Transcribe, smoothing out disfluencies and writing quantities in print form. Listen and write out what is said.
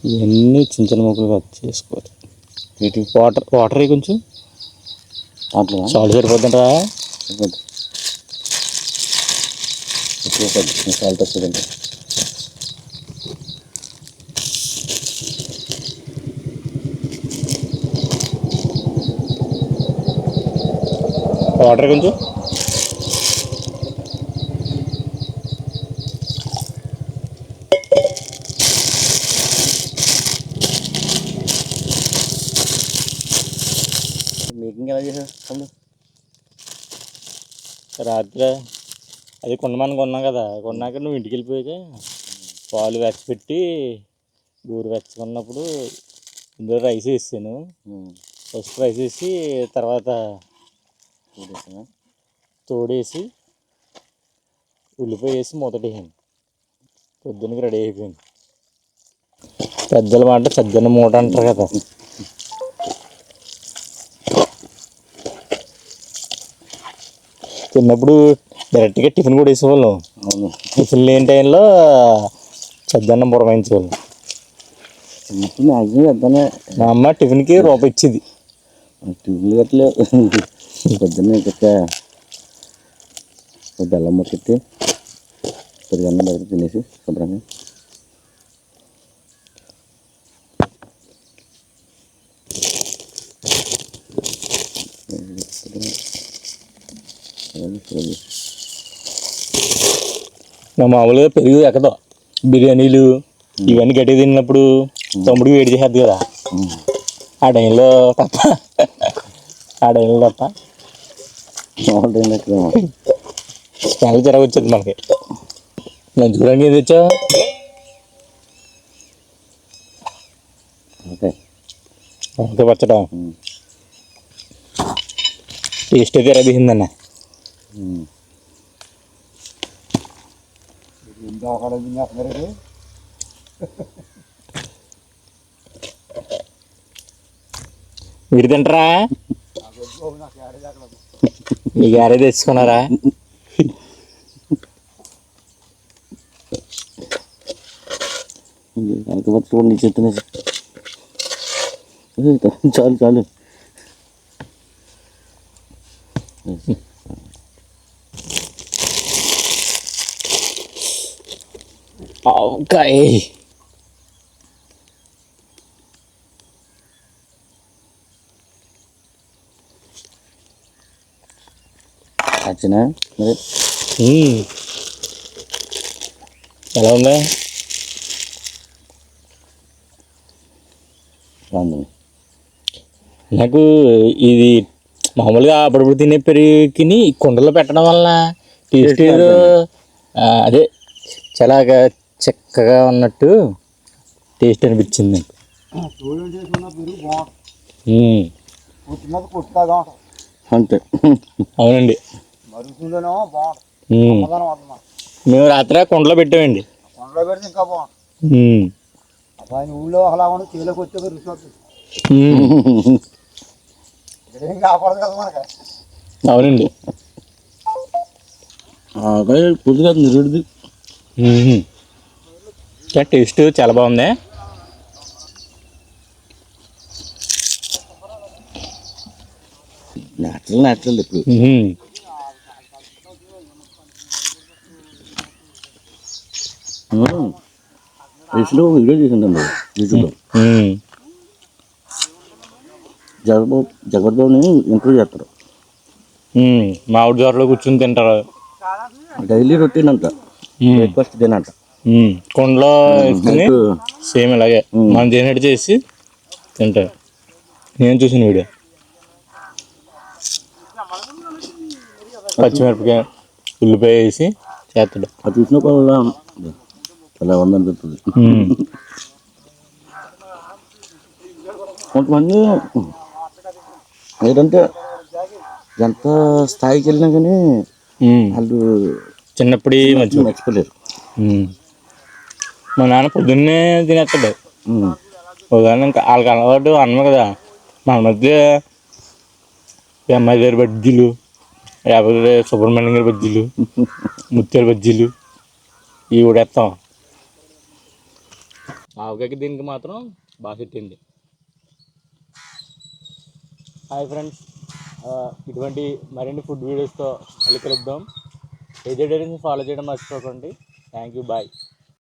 ఇవన్నీ చిన్న చిన్న ముక్కలు కట్ చేసుకోవాలి. వీటి వాటర్ కొంచెం సాల్ట్ సరిపోతుందా? సాల్ట్ వస్తుందండి. వాటర్ కొంచెం మేకింగ్ ఎలా చేసేస్తాను. రాత్రి అది కొండమని కొన్నాం కదా, కొన్నాక నువ్వు ఇంటికి వెళ్ళిపోయాక పాలు వెచ్చపెట్టి గూరు వెచ్చకున్నప్పుడు ఇందులో రైస్ వేసాను. ఫస్ట్ రైస్ వేసి తర్వాత తోడేసి ఉల్లిపాయ వేసి మూతటేసాను. పొద్దున్నకి రెడీ అయిపోయింది. పెద్దల మాట సజ్జన మూట అంటారు కదా. చిన్నప్పుడు డైరెక్ట్గా టిఫిన్ కూడా వేసేవాళ్ళం. అవును, టిఫిన్ లేని టైంలో సజ్జన్నం పురమాయించేవాళ్ళం. మ్యాక్సిమం మా అమ్మ టిఫిన్కి రూపాయి ఇచ్చేది. టిఫిన్ గట్లే పొద్దున్నే బెల్లం మొక్కెట్టి పెరుగన్నం బయట తినేసి శుభ్రంగా మామూలుగా పెరుగు ఎక్కదో బిర్యానీలు ఇవన్నీ గట్టిగా తిన్నప్పుడు తమ్ముడికి వేడి చేసేది కదా. ఆ టైంలో తప్ప స్మెల్ జరగొచ్చేది మనకి. నంచుకోవడానికి ఏది తెచ్చావు? ఓకే పచ్చడా టేస్ట్ అయితే ఎరదీసిందన్న. మీరు తింటారా? మీ గారే తెచ్చుకున్నారా? చెప్తున్నా చాలు చాలు. ఆవకాయ వచ్చినా మరి ఎలా ఉందా? నాకు ఇది మామూలుగా అప్పుడప్పుడు తినే పెరుగుని కుండలో పెట్టడం వల్ల టేస్ట్ ఏదో అదే చాలా చక్కగా ఉన్నట్టు టేస్ట్ అనిపించింది నాకు. అంతే, అవునండి. మేము రాత్రి కుండలో పెట్టామండి. ఊళ్ళో అలా చేలోకి వచ్చే రుచి. అవునండి, కొద్దిగా నిరుడిది టేస్ట్ చాలా బాగుంది. నేచురల్ ఇప్పుడు రైస్లో వీడియో చేసిందండి యూట్యూబ్లో. జగద్బాబుని ఇంప్రూవ్ చేస్తారు. మామిడి జోరలో కూర్చుని తింటారు. డైలీ రొటీన్ అంట, బ్రేక్ఫాస్ట్ తినంట కుండలో వేసుకుని సేమ్ ఇలాగే మనం తినేట్టు చేసి తింటారు. నేను చూసిన వీడియో. పచ్చిమిరపకాయ ఉల్లిపాయ వేసి చేస్తాడు. అది చూసినప్పుడు అలా ఉందనిపిస్తుంది. కొంతమంది ఏంటంటే ఎంత స్థాయికి వెళ్ళినా కానీ వాళ్ళు చిన్నప్పుడు మర్చిపోలేరు. మా నాన్న పొద్దున్నే తినేస్తాడు. ఉదాహరణ ఇంకా వాళ్ళకి అలవాటు అన్నం కదా. మన మధ్య అమ్మాయి గారి బజ్జీలు, లేకపోతే సుబ్రహ్మణ్యం గారి బజ్జీలు, ముత్యాల బజ్జీలు ఇవి కూడేస్తాం. ఆవకాయకి దీనికి మాత్రం బాగా పెట్టింది. హాయ్ ఫ్రెండ్స్, ఇటువంటి మరిన్ని ఫుడ్ వీడియోస్తో మళ్ళీ కలుద్దాం. ఏజే డైరీస్ని ఫాలో చేయడం మర్చిపోకండి. Thank you, bye.